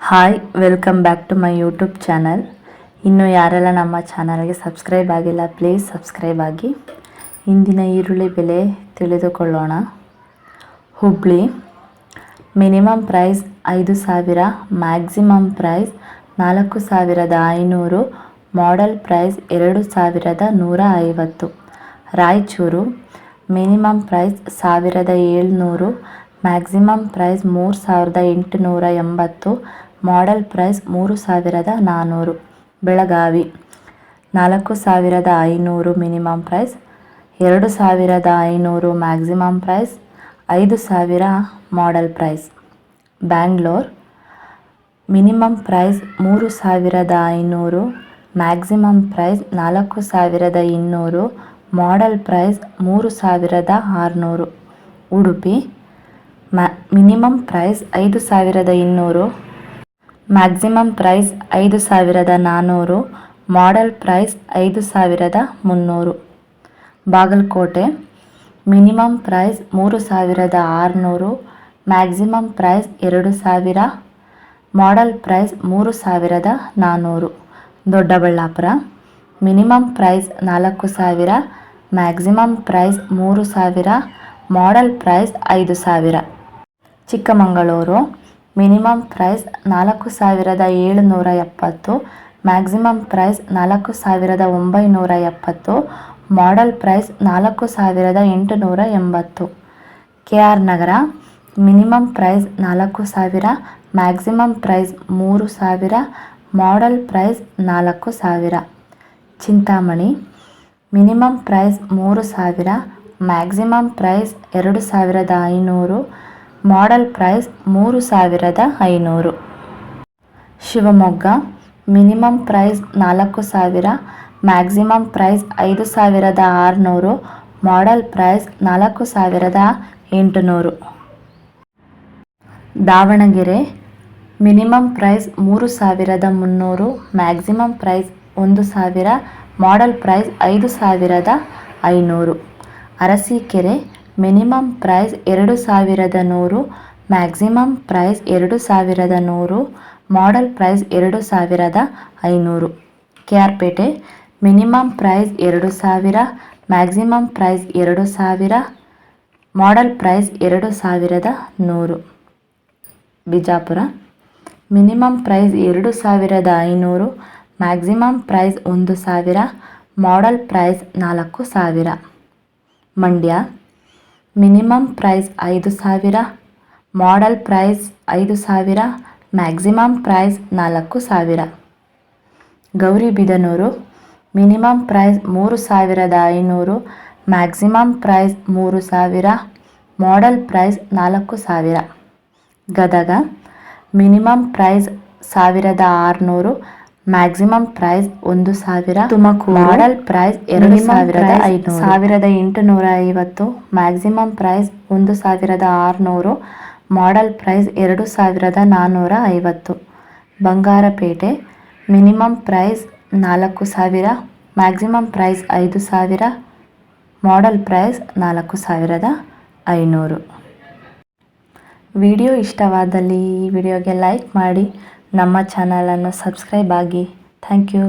Hi, welcome back to my YouTube channel. ಇನ್ನೂ ಯಾರೆಲ್ಲ ನಮ್ಮ ಚಾನಲ್ಗೆ ಸಬ್ಸ್ಕ್ರೈಬ್ ಆಗಿಲ್ಲ, ಪ್ಲೀಸ್ ಸಬ್ಸ್ಕ್ರೈಬ್ ಆಗಿ. ಇಂದಿನ ಈರುಳ್ಳಿ ಬೆಲೆ ತಿಳಿದುಕೊಳ್ಳೋಣ. Hubli minimum price 5,000, maximum price 4,500, model price 2,150. Raichur minimum price 1,700, maximum price 3,880, model price 3,400. Belagavi 4,500 minimum price, 2,500 maximum price, 5,000 model price. Bangalore minimum price 3,500, maximum price 4,200, model price 3,600. Udupi minimum price 5,200, maximum price 5,400, model price 5,300. Bagalkot minimum price 3,600, maximum price 2,000, model price 3,400. Doddaballapura minimum price 4,000, maximum price 3,000, model price 5,000. Chikkamagaluru minimum price 4,770, maximum price 4,970, model price 4,880. KR Nagar minimum price 4,000, maximum price 3,000, model price 4,000. Chintamani minimum price 3,000, maximum price 2,500, model price 3,500. Shivamogga minimum price 4,000, maximum price 5,600, model price 4,800. Davanagere minimum price 3,300, maximum price 1,000, model price 5,500. Arsikere minimum price 2,100, maximum price 2,100, model price 2,500. KR minimum price 2,000, maximum price 2,000, model price 2,100. Bijapur minimum price 2,500, maximum price 1,000, model price 4,000. Mandya minimum price 5,000, model price 5,000, maximum price 4,000. Gauribidanur minimum price 3,500, maximum price 3,000, model price 4,000. Gadag minimum price 1,600, maximum price 1,000, Tumakuru model price 2,850, maximum price 1,600, model price 2,450. Bangarapet minimum price 4,000, maximum price 5,000, model price 4,500. Video ಇಷ್ಟವಾದಲ್ಲಿ ಈ ವಿಡಿಯೋಗೆ like ಮಾಡಿ, ನಮ್ಮ ಚಾನಲನ್ನು subscribe ಆಗಿ. Thank you.